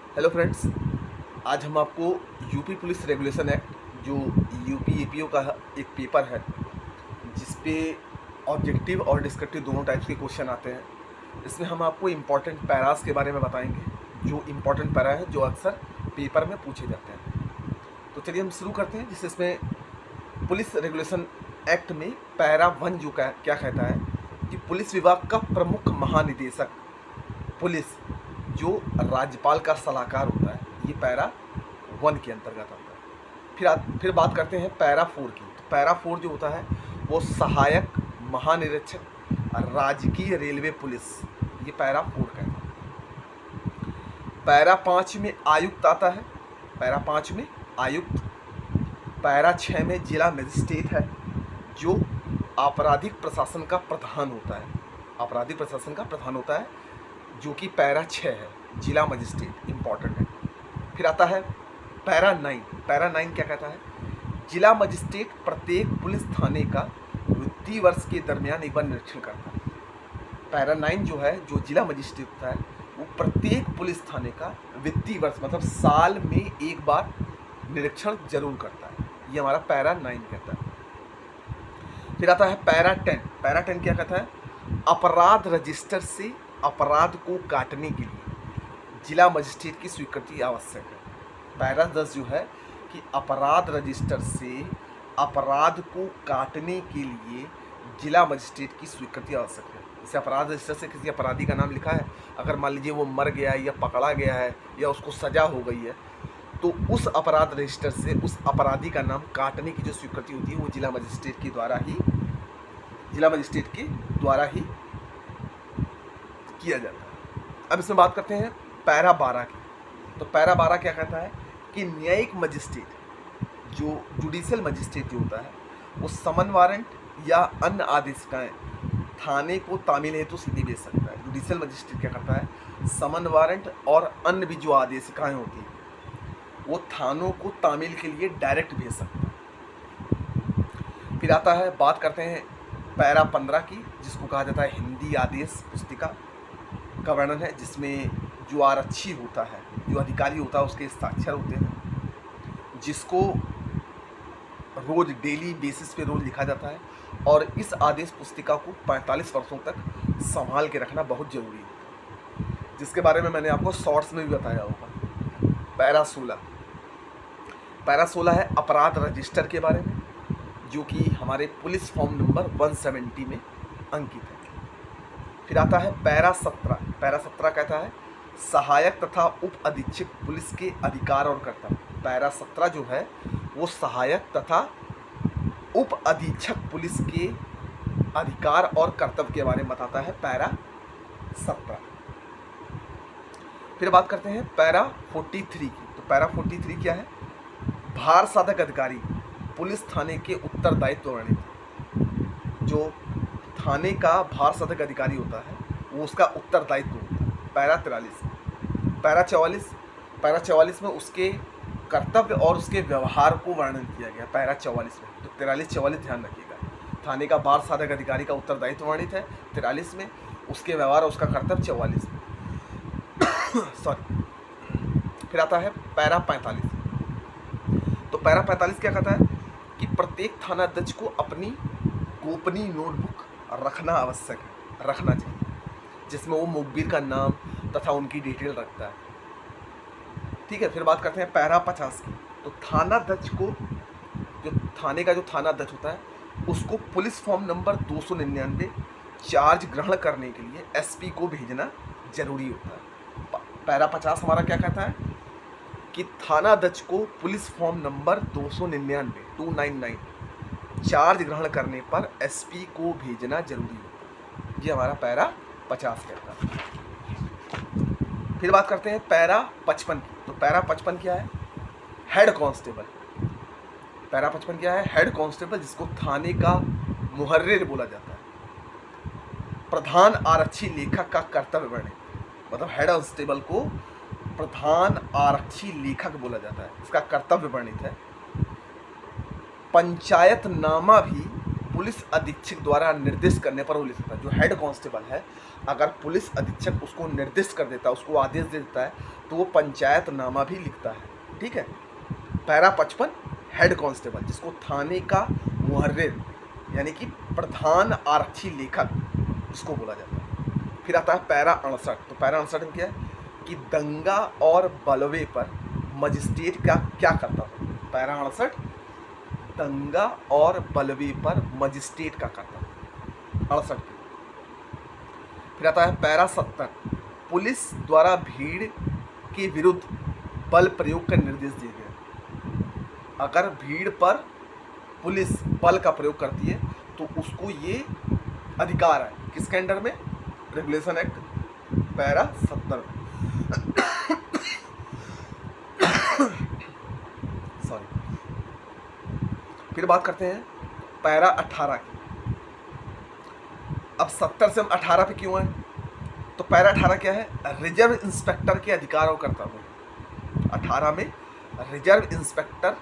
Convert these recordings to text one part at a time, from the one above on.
Hello friends, आज हम आपको यूपी पुलिस रेगुलेशन एक्ट जो यूपी एपीओ का एक पेपर है जिस पे ऑब्जेक्टिव और डिस्क्रिप्टिव दोनों टाइप्स के क्वेश्चन आते हैं। इसमें हम आपको इम्पॉर्टेंट पैरास के बारे में बताएंगे, जो इम्पॉर्टेंट पैरा है जो अक्सर पेपर में पूछे जाते हैं। तो चलिए हम शुरू करते हैं। जिससे इसमें पुलिस रेगुलेशन एक्ट में पैरा 1 जो क्या कहता है कि पुलिस विभाग का प्रमुख महानिदेशक पुलिस जो राज्यपाल का सलाहकार होता है, ये पैरा 1 के अंतर्गत आता है। फिर बात करते हैं पैरा 4 की। तो पैरा 4 जो होता है वो सहायक महानिरीक्षक राजकीय रेलवे पुलिस, ये पैरा 4 कहता है। पैरा 5 में आयुक्त आता है। पैरा 5 में आयुक्त। पैरा 6 में जिला मजिस्ट्रेट है जो आपराधिक प्रशासन का प्रधान होता है। आपराधिक प्रशासन का प्रधान होता है जो कि पैरा 6 है, जिला मजिस्ट्रेट, इम्पॉर्टेंट है। फिर आता है पैरा 9। पैरा 9 क्या कहता है? जिला मजिस्ट्रेट प्रत्येक पुलिस थाने का वित्तीय वर्ष के दरमियान एक बार निरीक्षण करता है। पैरा 9 जो है, जो जिला मजिस्ट्रेट होता है, वो प्रत्येक पुलिस थाने का वित्तीय वर्ष मतलब साल में एक बार निरीक्षण जरूर करता है। ये हमारा पैरा 9 कहता है। फिर आता है पैरा 10। पैरा 10 क्या कहता है? अपराध रजिस्टर से अपराध को काटने के लिए जिला मजिस्ट्रेट की स्वीकृति आवश्यक है। पैरा 10 जो है कि अपराध रजिस्टर से अपराध को काटने के लिए जिला मजिस्ट्रेट की स्वीकृति आवश्यक है। जैसे अपराध रजिस्टर से किसी अपराधी का नाम लिखा है, अगर मान लीजिए वो मर गया है या पकड़ा गया है या उसको सजा हो गई है, तो उस अपराध रजिस्टर से उस अपराधी का नाम काटने की जो स्वीकृति होती है वो जिला मजिस्ट्रेट के द्वारा ही किया जाता है। अब इसमें बात करते हैं पैरा 12 की। तो पैरा 12 क्या कहता है कि न्यायिक मजिस्ट्रेट जो जुडिशियल मजिस्ट्रेट जो होता है वो समन वारंट या अन्य आदेशिकाएं थाने को तामील हेतु सीधी भेज सकता है। जुडिशियल मजिस्ट्रेट क्या करता है? समन वारंट और अन्य भी जो आदेशिकाएं होती हैं वो थानों को तामील के लिए डायरेक्ट भेज सकता है। फिर आता है, बात करते हैं पैरा 15 की, जिसको कहा जाता है हिंदी आदेश पुस्तिका का वर्णन है, जिसमें जो आरक्षी होता है, जो अधिकारी होता है, उसके हस्ताक्षर होते हैं, जिसको रोज डेली बेसिस पे रोज लिखा जाता है। और इस आदेश पुस्तिका को 45 वर्षों तक संभाल के रखना बहुत जरूरी है, जिसके बारे में मैंने आपको शॉर्ट्स में भी बताया होगा। पैरा 16। पैरा 16 है अपराध रजिस्टर के बारे में, जो कि हमारे पुलिस फॉर्म नंबर 170 में अंकित है। फिर आता है पैरा 17। पैरा 17 कहता है सहायक तथा उप अधीक्षक पुलिस के अधिकार और कर्तव्य। पैरा 17 जो है वो सहायक तथा उप अधीक्षक पुलिस के अधिकार और कर्तव्य के बारे में बताता है, पैरा 17। फिर बात करते हैं पैरा 43 की। तो पैरा 43 क्या है? भार साधक अधिकारी पुलिस थाने के उत्तरदायित्व वर्णित। जो थाने का भार साधक अधिकारी होता है वो उसका उत्तरदायित्व होता है। पैरा 43। पैरा 44। पैरा 44 में उसके कर्तव्य और उसके व्यवहार को वर्णन किया गया, पैरा 44 में। तो 43-44 ध्यान रखिएगा। थाने का भार साधक अधिकारी का उत्तरदायित्व वर्णित है 43 में, उसके व्यवहार और उसका कर्तव्य 44 में। सॉरी। फिर आता है पैरा 45। तो पैरा 45 क्या कहता है कि प्रत्येक थानाध्यक्ष को अपनी गोपनीय नोटबुक रखना चाहिए, जिसमें वो मुखबिर का नाम तथा उनकी डिटेल रखता है। ठीक है। फिर बात करते हैं पैरा 50 की। तो थानाध्यक्ष को, जो थाने का जो थानाध्यक्ष होता है, उसको पुलिस फॉर्म नंबर 299 चार्ज ग्रहण करने के लिए एसपी को भेजना जरूरी होता है। पैरा 50 हमारा क्या कहता है कि थानाध्यक्ष को पुलिस फॉर्म नंबर 299 चार्ज ग्रहण करने पर एसपी को भेजना जरूरी होता है। ये हमारा पैरा 50 कहता है। फिर बात करते हैं पैरा 55 की। तो पैरा 55 क्या है? Head constable. पैरा 55 क्या है? हेड कांस्टेबल, जिसको थाने का मुहर्रिर बोला जाता है। प्रधान आरक्षी लेखक का कर्तव्य वर्णित, मतलब हेड कांस्टेबल को प्रधान आरक्षी लेखक बोला जाता है, इसका कर्तव्य वर्णित है। पंचायतनामा भी पुलिस अधीक्षक द्वारा निर्देश करने पर वो लिख सकता है। जो हेड कांस्टेबल है, अगर पुलिस अधीक्षक उसको निर्देश कर देता है, उसको आदेश दे देता है, तो वो पंचायतनामा भी लिखता है। ठीक है। पैरा 55 हेड कांस्टेबल, जिसको थाने का मुहर्रिर यानी कि प्रधान आरक्षी लेखक जिसको बोला जाता है। फिर आता है पैरा 68। तो पैरा 68 में क्या है कि दंगा और बलवे पर मजिस्ट्रेट का क्या करता है। पैरा 68 दंगा और बलवे पर मजिस्ट्रेट का करता है 68। फिर आता है पैरा 70। पुलिस द्वारा भीड़ के विरुद्ध बल प्रयोग का निर्देश दिए गए। अगर भीड़ पर पुलिस बल का प्रयोग करती है तो उसको ये अधिकार है, किसके अंडर में, रेगुलेशन एक्ट पैरा 70 सॉरी। फिर बात करते हैं पैरा 18 की। अब 70 से हम 18 पे क्यों आए, तो पैरा 18 क्या है, रिजर्व इंस्पेक्टर के अधिकार और कर्तव्य। 18 में रिजर्व इंस्पेक्टर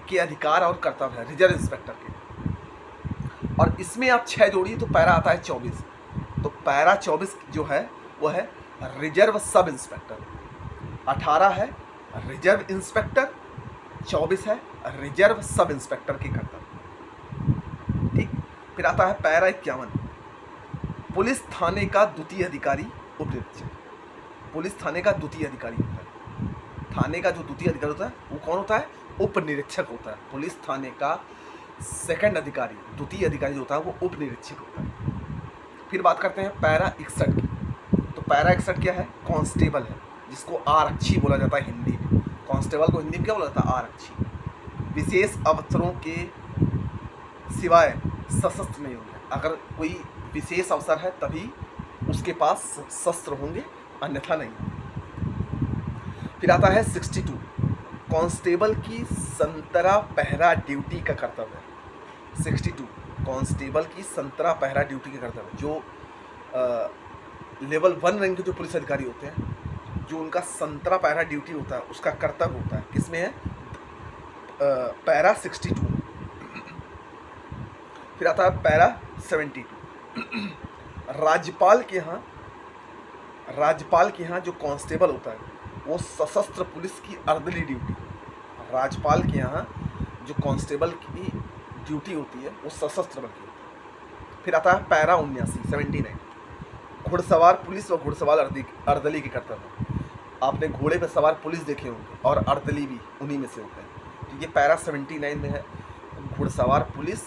के अधिकार और कर्तव्य है, रिजर्व इंस्पेक्टर के। और इसमें आप 6 जोड़िए तो पैरा आता है 24। तो पैरा 24 जो है वो है रिजर्व सब इंस्पेक्टर। 18 है रिजर्व इंस्पेक्टर, 24 है रिजर्व सब इंस्पेक्टर के कर्तव्य। ठीक। फिर आता है पैरा 51। पुलिस थाने का द्वितीय अधिकारी उप निरीक्षक। पुलिस थाने का द्वितीय अधिकारी होता है। थाने का जो द्वितीय अधिकारी होता है वो कौन होता है, उप निरीक्षक होता है। पुलिस थाने का सेकंड अधिकारी, द्वितीय अधिकारी जो होता है वो उप निरीक्षक होता है। फिर बात करते हैं पैरा 61 की। तो पैरा 61 क्या है, कांस्टेबल है, जिसको आरक्षी बोला जाता है हिंदी में। कांस्टेबल को हिंदी में क्या बोला जाता है, आरक्षी। विशेष अवसरों के सिवाय सशस्त्र नहीं होंगे। अगर कोई विशेष अवसर है तभी उसके पास शस्त्र होंगे, अन्यथा नहीं। फिर आता है 62। कांस्टेबल की संतरा पहरा ड्यूटी का कर्तव्य है। 62 कांस्टेबल की संतरा पहरा ड्यूटी का कर्तव्य। जो लेवल 1 रैंक के जो पुलिस अधिकारी होते हैं, जो उनका संतरा पहरा ड्यूटी होता है, उसका कर्तव्य होता है, किसमें है, पैरा 62। फिर आता है पैरा 72। राज्यपाल के यहाँ जो कांस्टेबल होता है वो सशस्त्र पुलिस की अर्दली ड्यूटी। राज्यपाल के यहाँ जो कांस्टेबल की ड्यूटी होती है वो सशस्त्र बल की होती है। फिर आता है पैरा 79। घुड़सवार पुलिस व घुड़सवार अर्दली के कर्तव्य। आपने घोड़े पर सवार पुलिस देखे होंगे और अर्दली भी उन्हीं में से होते हैं। तो ये पैरा 79 में है। घुड़सवार पुलिस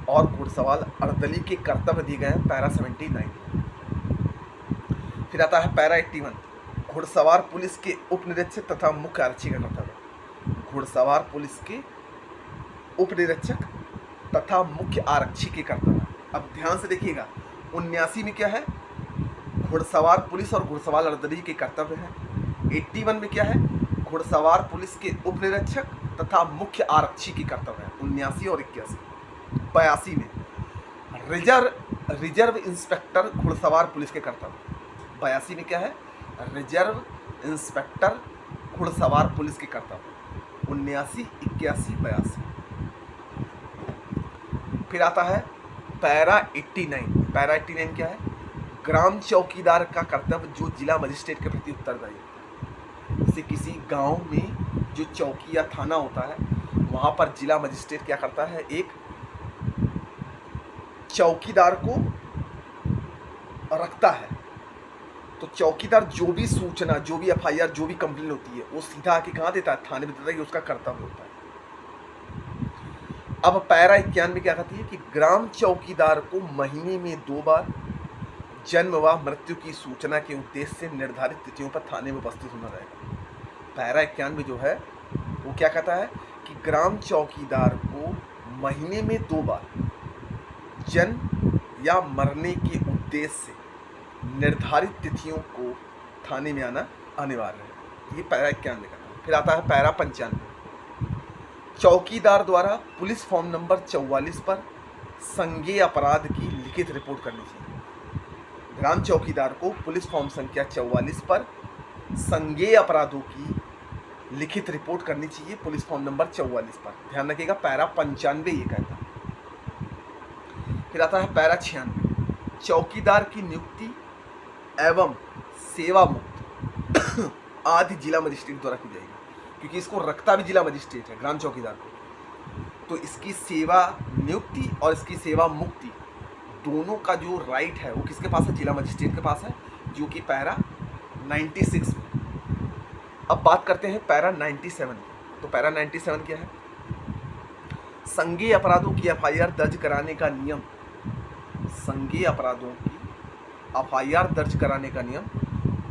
और घुड़सवार अर्दली के कर्तव्य दिए गए हैं पैरा 79। फिर आता है पैरा 81। घुड़सवार पुलिस के उप निरीक्षक तथा मुख्य आरक्षी का कर्तव्य। घुड़सवार पुलिस के उप निरीक्षक तथा मुख्य आरक्षी के कर्तव्य। अब ध्यान से देखिएगा, 79 में क्या है, घुड़सवार पुलिस और घुड़सवार अर्दली के कर्तव्य है। 81 में क्या है, घुड़सवार पुलिस के उप निरीक्षक तथा मुख्य आरक्षी के कर्तव्य है। 79 और 81। 82 में रिजर्व इंस्पेक्टर घुड़सवार पुलिस के कर्तव्य। 82 में क्या है, रिजर्व इंस्पेक्टर घुड़सवार पुलिस के कर्तव्य। 79, 81, 82। फिर आता है पैरा 89। पैरा 89 क्या है, ग्राम चौकीदार का कर्तव्य जो जिला मजिस्ट्रेट के प्रति उत्तरदायी होता है। जैसे किसी गांव में जो चौकी या थाना होता है वहाँ पर जिला मजिस्ट्रेट क्या करता है, एक चौकीदार को रखता है। तो चौकीदार जो भी सूचना, जो भी FIR, जो भी कंप्लेन होती है वो सीधा आके कहाँ देता है, थाने में देता है। ये उसका कर्तव्य होता है। अब पैरा 91 में क्या कहती है कि ग्राम चौकीदार को महीने में 2 बार जन्म व मृत्यु की सूचना के उद्देश्य से निर्धारित तिथियों पर थाने में उपस्थित होना रहेगा। पैरा 91 जो है वो क्या कहता है कि ग्राम चौकीदार को महीने में 2 बार जन्म या मरने के उद्देश्य से निर्धारित तिथियों को थाने में आना अनिवार्य है। ये पैरा 91 कहता है। फिर आता है पैरा 95। चौकीदार द्वारा पुलिस फॉर्म नंबर 44 पर संज्ञेय अपराध की लिखित रिपोर्ट करनी चाहिए। ग्राम चौकीदार को पुलिस फॉर्म संख्या 44 पर संज्ञेय अपराधों की लिखित रिपोर्ट करनी चाहिए, पुलिस फॉर्म नंबर 44 पर। ध्यान रखिएगा, पैरा 95 ये कहता है। फिर आता है पैरा 96, चौकीदार की नियुक्ति एवं सेवा मुक्त आदि जिला मजिस्ट्रेट द्वारा की जाएगी, क्योंकि इसको रखता भी जिला मजिस्ट्रेट है, ग्राम चौकीदार को। तो इसकी सेवा नियुक्ति और इसकी सेवा मुक्ति दोनों का जो राइट है वो किसके पास है? जिला मजिस्ट्रेट के पास है, जो कि पैरा 96 में। अब बात करते हैं पैरा 97 की। तो पैरा 97 क्या है? संज्ञेय अपराधों की एफआईआर दर्ज कराने का नियम, संज्ञेय अपराधों की एफआईआर दर्ज कराने का नियम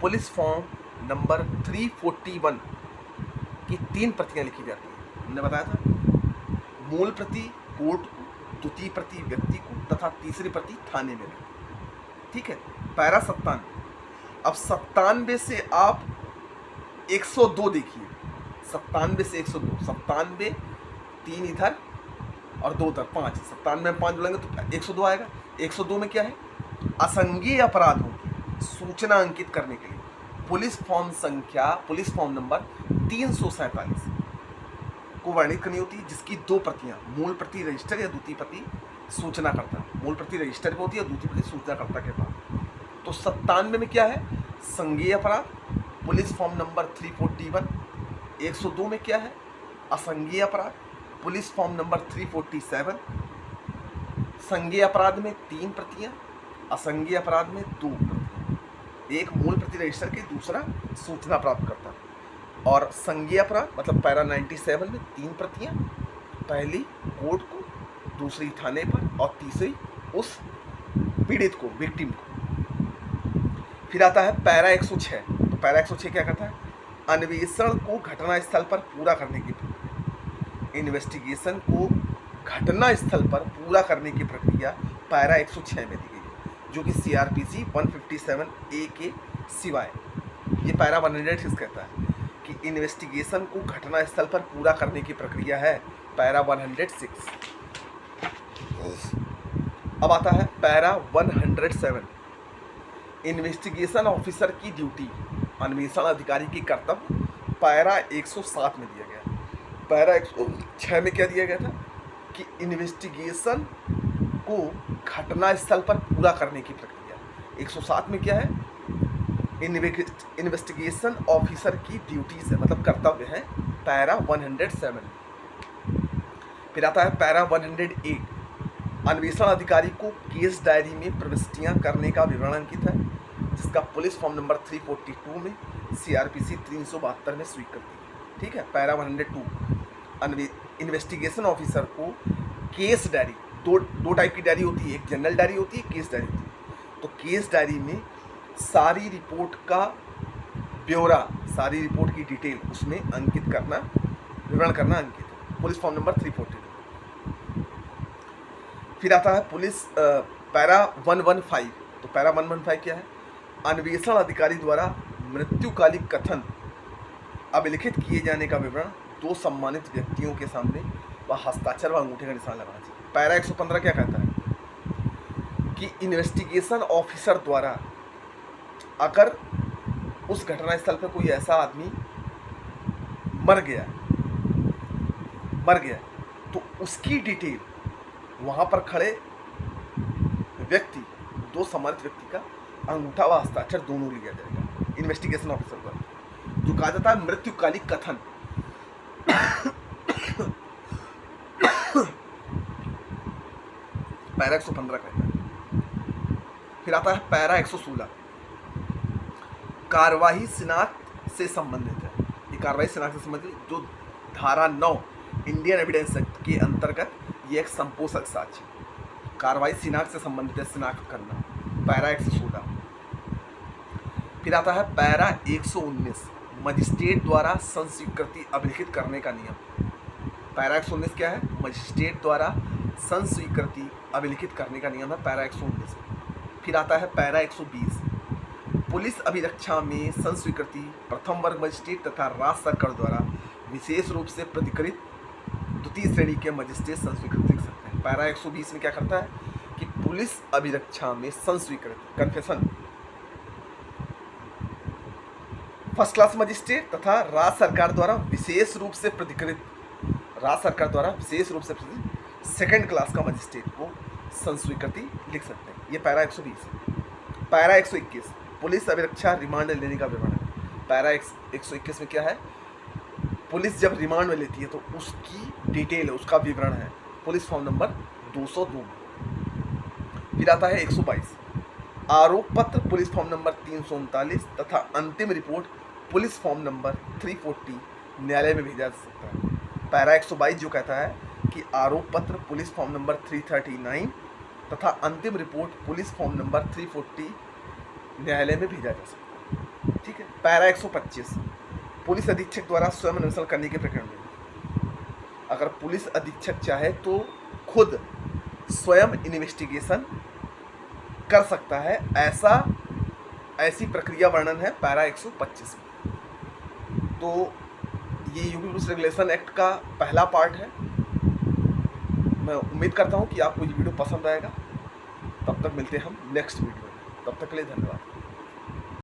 पुलिस फॉर्म नंबर 341 की 3 प्रतियां लिखी जाती हैं। हमने बताया था, मूल प्रति कोर्ट को, द्वितीय प्रति व्यक्ति को तथा तीसरी प्रति थाने में। ठीक है। पैरा 97। अब 97 से आप 102 देखिए, 97 से 102, 97 3 इधर और 2 उधर, 5, 97 में 5 जोड़ेंगे तो 102 आएगा। 102 में क्या है? असंज्ञेय अपराधों की सूचना अंकित करने के लिए पुलिस फॉर्म नंबर 347 को वर्णित करनी होती है, जिसकी 2 प्रतियां, मूल प्रति रजिस्टर या द्वितीय प्रति सूचनाकर्ता, मूल प्रति रजिस्टर पे होती है, द्वितीय प्रति सूचनाकर्ता के पास। तो 97 में क्या है? संज्ञेय अपराध, पुलिस फॉर्म नंबर 341। 102 में क्या है? असंज्ञेय अपराध, पुलिस फॉर्म नंबर 347। संज्ञेय अपराध में 3 प्रतियां, असंज्ञेय अपराध में 2 प्रतियां, एक मूल प्रति रजिस्टर की, दूसरा सूचना प्राप्त करता। और संज्ञेय अपराध मतलब पैरा 97 में 3 प्रतियां, पहली कोर्ट को, दूसरी थाने पर और तीसरी उस पीड़ित को, विक्टिम को। फिर आता है पैरा 106। तो पैरा 106 क्या कहता है? अन्वेषण को घटना स्थल पर पूरा करने की, इन्वेस्टिगेशन को घटना स्थल पर पूरा करने की प्रक्रिया पैरा 106 में दी गई है, जो कि CRPC 157A के सिवाय। ये पैरा 106 कहता है कि इन्वेस्टिगेशन को घटना स्थल पर पूरा करने की प्रक्रिया है, पैरा 106। अब आता है पैरा 107, इन्वेस्टिगेशन ऑफिसर की ड्यूटी, अन्वेषण अधिकारी की कर्तव्य, पैरा 107 में दिया गया। पैरा 106 में क्या दिया गया था? कि इन्वेस्टिगेशन को घटना स्थल पर पूरा करने की प्रक्रिया। 107 में क्या है? इन्वेस्टिगेशन ऑफिसर की ड्यूटीज है, मतलब कर्तव्य है, पैरा 107। फिर आता है पैरा 108, अन्वेषण अधिकारी को केस डायरी में प्रविष्टियां करने का विवरण अंकित है, जिसका पुलिस फॉर्म नंबर 342 में CRPC 372 में स्वीकृति है। ठीक है। पैरा 102, इन्वेस्टिगेशन ऑफिसर को केस डायरी, दो टाइप की डायरी होती है, एक जनरल डायरी होती है, केस डायरी होती है। तो केस डायरी में सारी रिपोर्ट का ब्यौरा, सारी रिपोर्ट की डिटेल उसमें अंकित करना, विवरण करना अंकित है, पुलिस फॉर्म नंबर 342। फिर आता है पुलिस पैरा 115। तो पैरा 115 क्या है? अन्वेषण अधिकारी द्वारा मृत्युकालिक कथन अभिलिखित किए जाने का विवरण 2 सम्मानित व्यक्तियों के सामने व हस्ताक्षर व अंगूठे का निशान लगाना चाहिए। पैरा 115 क्या कहता है? कि इन्वेस्टिगेशन ऑफिसर द्वारा अगर उस घटनास्थल पर कोई ऐसा आदमी मर गया तो उसकी डिटेल वहाँ पर खड़े व्यक्ति, 2 सम्मानित व्यक्ति का अंगूठा व हस्ताक्षर दोनों लिया जाएगा इन्वेस्टिगेशन ऑफिसर द्वारा, जो कहा जाता है मृत्युकालिक कथन। पैरा 115 कहता है। फिर आता है पैरा 116, कार्यवाही शिनाख्त से संबंधित है। ये कार्यवाही शिनाख्त से संबंधित जो धारा 9 इंडियन एविडेंस एक्ट के अंतर्गत ये एक संपोषक साक्ष्य, कार्रवाई शिनाख्त से संबंधित है, शिनाख्त करना, पैरा 116। फिर आता है पैरा 119, मजिस्ट्रेट द्वारा संस्वीकृति अभिलिखित करने का नियम। पैरा 119 क्या है? मजिस्ट्रेट द्वारा संस्वीकृति अभिलिखित करने का नियम है, पैरा 119। फिर आता है पैरा 120, पुलिस अभिरक्षा में संस्वीकृति प्रथम वर्ग मजिस्ट्रेट तथा राज्य सरकार द्वारा विशेष रूप से प्रतिकृत द्वितीय श्रेणी के मजिस्ट्रेट संस्वीकृत लिख सकते हैं। पैरा 120 में क्या करता है? कि पुलिस अभिरक्षा में संस्वीकृत, कन्फेशन, फर्स्ट क्लास मजिस्ट्रेट तथा राज्य सरकार द्वारा विशेष रूप से प्रतिकृत, राज्य सरकार द्वारा विशेष रूप से सेकंड क्लास का मजिस्ट्रेट को संस्वीकृति लिख सकते हैं। ये पैरा 120 है। पैरा 121 पुलिस अभिरक्षा रिमांड लेने का विवरण है। पैरा 121 में क्या है, पुलिस जब रिमांड में लेती है तो उसकी डिटेल है, उसका विवरण है, पुलिस फॉर्म नंबर 202। फिर आता है 122 आरोप पत्र पुलिस फॉर्म नंबर 339 तथा अंतिम रिपोर्ट पुलिस फॉर्म नंबर 340 न्यायालय में भेजा जा सकता है। पैरा 122 जो कहता है कि आरोप पत्र पुलिस फॉर्म नंबर 339 तथा अंतिम रिपोर्ट पुलिस फॉर्म नंबर 340 न्यायालय में भेजा जा सकता है। ठीक है। पैरा 125 पुलिस अधीक्षक द्वारा स्वयं अन्वेषण करने के प्रकरण में अगर पुलिस अधीक्षक चाहे तो खुद स्वयं इन्वेस्टिगेशन कर सकता है, ऐसी प्रक्रिया वर्णन है पैरा 125 में। तो ये यूपी पुलिस रेगुलेशन एक्ट का पहला पार्ट है। मैं उम्मीद करता हूँ कि आपको ये वीडियो पसंद आएगा। तब तक मिलते हैं हम नेक्स्ट वीडियो में। तब तक के लिए धन्यवाद।